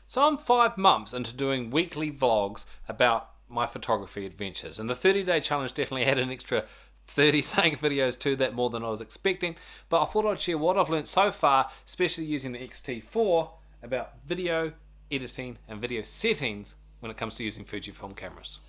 So I'm 5 months into doing weekly vlogs about my photography adventures, and the 30-day challenge definitely had an extra 30 something videos to that, more than I was expecting, but I thought I'd share what I've learned so far, especially using the XT4, about video editing and video settings when it comes to using Fujifilm cameras.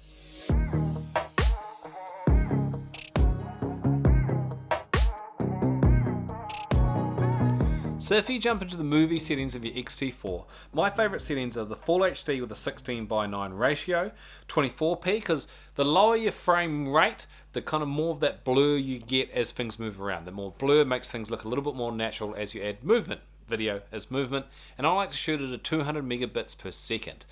So if you jump into the movie settings of your XT4, my favourite settings are the Full HD with a 16:9 ratio, 24p, because the lower your frame rate, the kind of more of that blur you get as things move around. The more blur makes things look a little bit more natural as you add movement. Video is movement, and I like to shoot it at 200 megabits per second.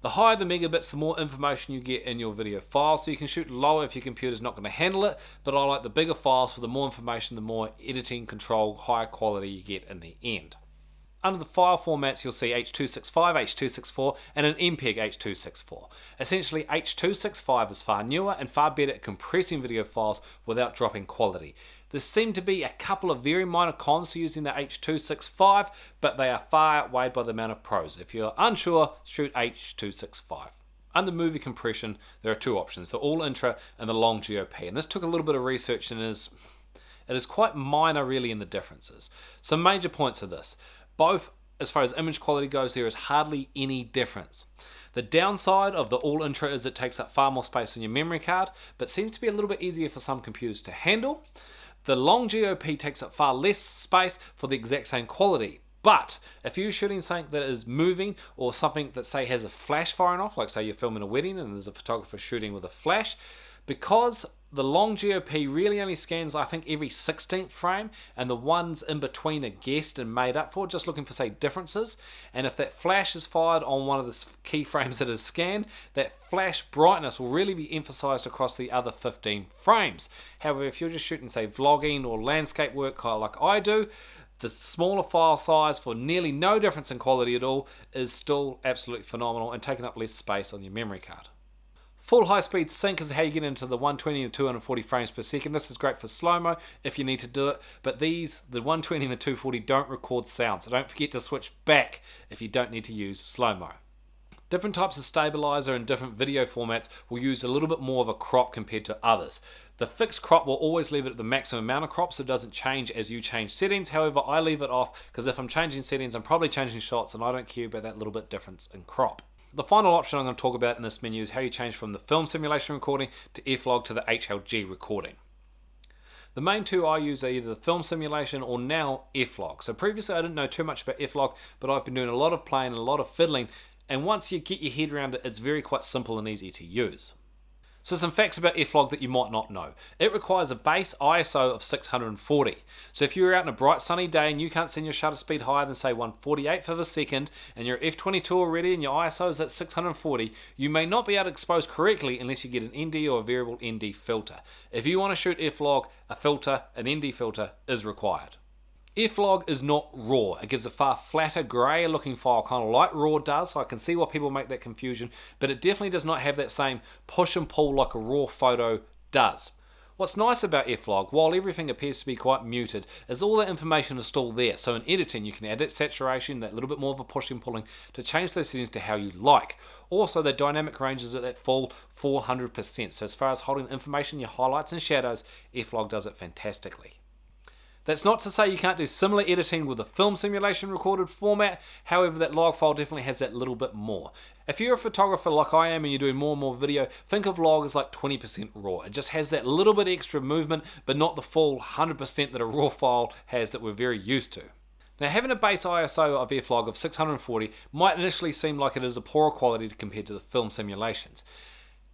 The higher the megabits, the more information you get in your video file, so you can shoot lower if your computer's not going to handle it, but I like the bigger files for the more information, the more editing control, higher quality you get in the end. Under the file formats, you'll see H.265, H.264, and an MPEG H.264. Essentially, H.265 is far newer and far better at compressing video files without dropping quality. There seem to be a couple of very minor cons to using the H.265, but they are far outweighed by the amount of pros. If you're unsure, shoot H.265. Under movie compression, there are two options, the All Intra and the Long GOP, and this took a little bit of research and it is quite minor really in the differences. Some major points of this. Both, as far as image quality goes, there is hardly any difference. The downside of the All Intra is it takes up far more space on your memory card, but seems to be a little bit easier for some computers to handle. The Long GOP takes up far less space for the exact same quality. But if you're shooting something that is moving, or something that say has a flash firing off, like say you're filming a wedding and there's a photographer shooting with a flash, because the Long GOP really only scans, I think, every 16th frame, and the ones in between are guessed and made up for, just looking for, say, differences. And if that flash is fired on one of the key frames that is scanned, that flash brightness will really be emphasized across the other 15 frames. However, if you're just shooting, say, vlogging or landscape work, kind of like I do, the smaller file size for nearly no difference in quality at all is still absolutely phenomenal and taking up less space on your memory card. Full high-speed sync is how you get into the 120 and 240 frames per second. This is great for slow-mo if you need to do it, but the 120 and the 240 don't record sound, so don't forget to switch back if you don't need to use slow-mo. Different types of stabilizer and different video formats will use a little bit more of a crop compared to others. The fixed crop will always leave it at the maximum amount of crop, so it doesn't change as you change settings. However, I leave it off because if I'm changing settings, I'm probably changing shots, and I don't care about that little bit difference in crop. The final option I'm going to talk about in this menu is how you change from the film simulation recording to F-Log to the HLG recording. The main two I use are either the film simulation or now F-Log. So previously I didn't know too much about F-Log, but I've been doing a lot of playing and a lot of fiddling, and once you get your head around it, it's very quite simple and easy to use. So some facts about F-Log that you might not know. It requires a base ISO of 640. So if you're out on a bright sunny day and you can't send your shutter speed higher than say 1/48th of a second, and you're f22 already and your ISO is at 640, you may not be able to expose correctly unless you get an ND or a variable ND filter. If you want to shoot F-Log, a filter, an ND filter is required. F-Log is not RAW. It gives a far flatter, grayer looking file, kind of like RAW does, so I can see why people make that confusion, but it definitely does not have that same push and pull like a RAW photo does. What's nice about F-Log, while everything appears to be quite muted, is all that information is still there. So in editing, you can add that saturation, that little bit more of a pushing and pulling to change those settings to how you like. Also, the dynamic range is at that full 400%. So as far as holding information, your highlights and shadows, F-Log does it fantastically. That's not to say you can't do similar editing with a film simulation recorded format, however that log file definitely has that little bit more. If you're a photographer like I am and you're doing more and more video, think of log as like 20% raw. It just has that little bit extra movement, but not the full 100% that a raw file has that we're very used to. Now, having a base ISO of F-Log of 640 might initially seem like it is a poorer quality compared to the film simulations.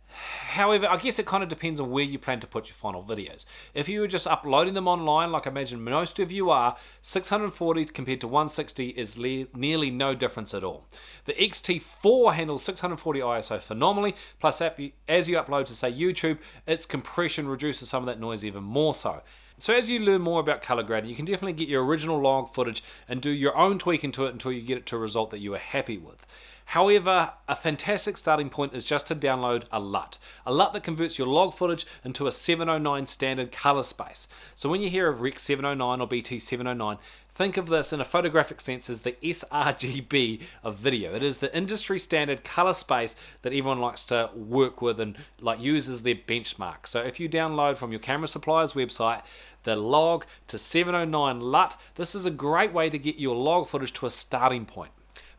However, I guess it kind of depends on where you plan to put your final videos. If you were just uploading them online, like I imagine most of you are, 640 compared to 160 is nearly no difference at all. The XT4 handles 640 ISO phenomenally, plus as you upload to, say, YouTube, its compression reduces some of that noise even more so. So as you learn more about color grading, you can definitely get your original log footage and do your own tweaking to it until you get it to a result that you are happy with. However, a fantastic starting point is just to download a LUT. A LUT that converts your log footage into a 709 standard color space. So when you hear of Rec 709 or BT 709, Think of this in a photographic sense as the sRGB of video. It is the industry standard color space that everyone likes to work with and like use as their benchmark. So if you download from your camera supplier's website the log to 709 LUT, this is a great way to get your log footage to a starting point.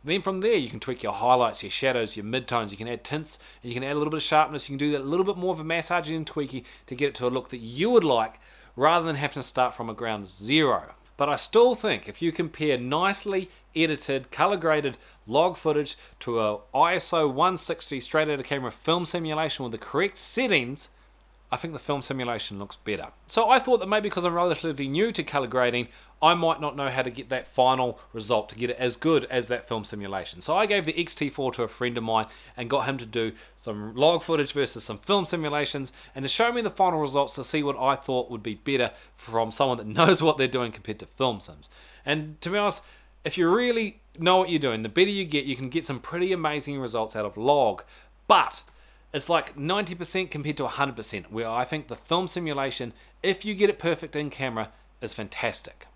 Then from there you can tweak your highlights, your shadows, your midtones, you can add tints, and you can add a little bit of sharpness, you can do that a little bit more of a massaging and tweaking to get it to a look that you would like rather than having to start from a ground zero. But I still think if you compare nicely edited, color graded log footage to a ISO 160 straight out of camera film simulation with the correct settings, I think the film simulation looks better. So I thought that maybe because I'm relatively new to color grading, I might not know how to get that final result to get it as good as that film simulation. So I gave the XT4 to a friend of mine and got him to do some log footage versus some film simulations and to show me the final results to see what I thought would be better from someone that knows what they're doing compared to film sims. And to be honest, if you really know what you're doing, the better you can get some pretty amazing results out of log. But it's like 90% compared to 100%, where I think the film simulation, if you get it perfect in camera, is fantastic.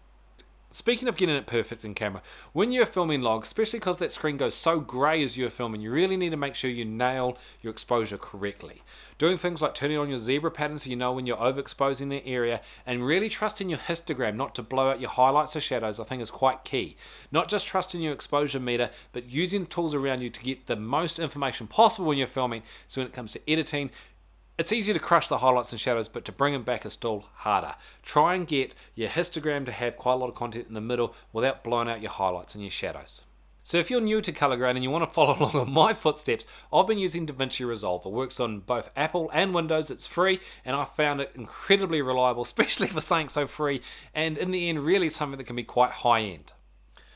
Speaking of getting it perfect in camera, when you're filming log, especially because that screen goes so grey as you're filming, you really need to make sure you nail your exposure correctly. Doing things like turning on your zebra pattern so you know when you're overexposing the area, and really trusting your histogram not to blow out your highlights or shadows, I think is quite key. Not just trusting your exposure meter, but using the tools around you to get the most information possible when you're filming, so when it comes to editing, it's easy to crush the highlights and shadows, but to bring them back is still harder. Try and get your histogram to have quite a lot of content in the middle without blowing out your highlights and your shadows. So if you're new to color grading and you want to follow along on my footsteps, I've been using DaVinci Resolve. It works on both Apple and Windows. It's free, and I found it incredibly reliable, especially for something so free, and in the end, really something that can be quite high-end.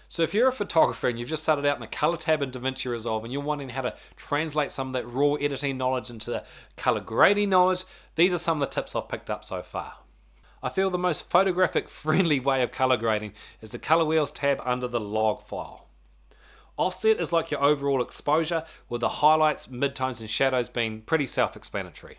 So if you're a photographer and you've just started out in the color tab in DaVinci Resolve and you're wanting how to translate some of that raw editing knowledge into the color grading knowledge, these are some of the tips I've picked up so far. I feel the most photographic friendly way of color grading is the color wheels tab under the log file. Offset is like your overall exposure, with the highlights, midtones and shadows being pretty self-explanatory.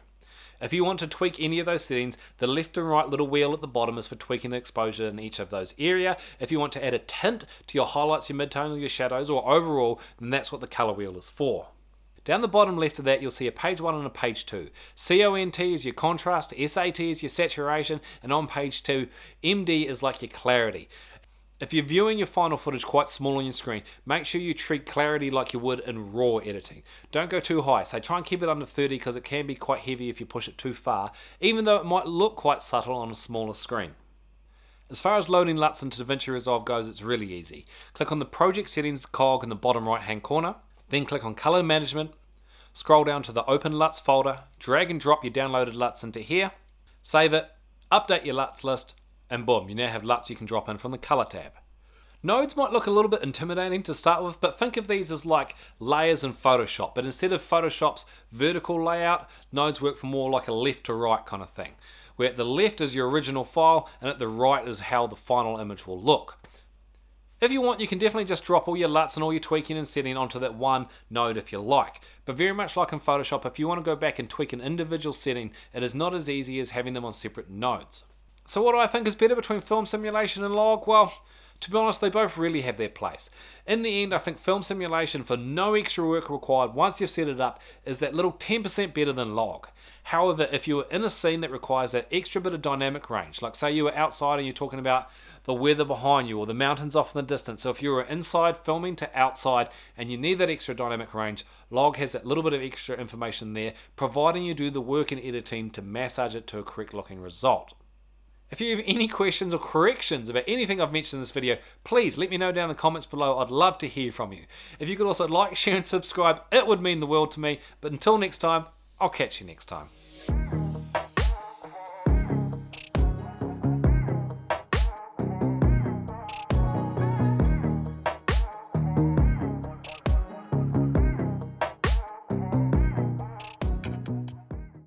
If you want to tweak any of those settings, the left and right little wheel at the bottom is for tweaking the exposure in each of those areas. If you want to add a tint to your highlights, your midtone, or your shadows, or overall, then that's what the color wheel is for. Down the bottom left of that, you'll see a page 1 and a page 2. CONT is your contrast, SAT is your saturation, and on page 2, MD is like your clarity. If you're viewing your final footage quite small on your screen, make sure you treat clarity like you would in RAW editing. Don't go too high, so try and keep it under 30 because it can be quite heavy if you push it too far, even though it might look quite subtle on a smaller screen. As far as loading LUTs into DaVinci Resolve goes, it's really easy. Click on the Project Settings cog in the bottom right hand corner, then click on Color Management, scroll down to the Open LUTs folder, drag and drop your downloaded LUTs into here, save it, update your LUTs list, and boom, you now have LUTs you can drop in from the color tab. Nodes might look a little bit intimidating to start with, but think of these as like layers in Photoshop. But instead of Photoshop's vertical layout, nodes work for more like a left to right kind of thing, where at the left is your original file and at the right is how the final image will look. If you want, you can definitely just drop all your LUTs and all your tweaking and setting onto that one node if you like. But very much like in Photoshop, if you want to go back and tweak an individual setting, it is not as easy as having them on separate nodes. So what do I think is better between film simulation and log? Well, to be honest, they both really have their place. In the end, I think film simulation, for no extra work required once you've set it up, is that little 10% better than log. However, if you're in a scene that requires that extra bit of dynamic range, like say you were outside and you're talking about the weather behind you or the mountains off in the distance, so if you were inside filming to outside and you need that extra dynamic range, log has that little bit of extra information there, providing you do the work in editing to massage it to a correct looking result. If you have any questions or corrections about anything I've mentioned in this video, please let me know down in the comments below. I'd love to hear from you. If you could also like, share and subscribe, it would mean the world to me. But until next time, I'll catch you next time.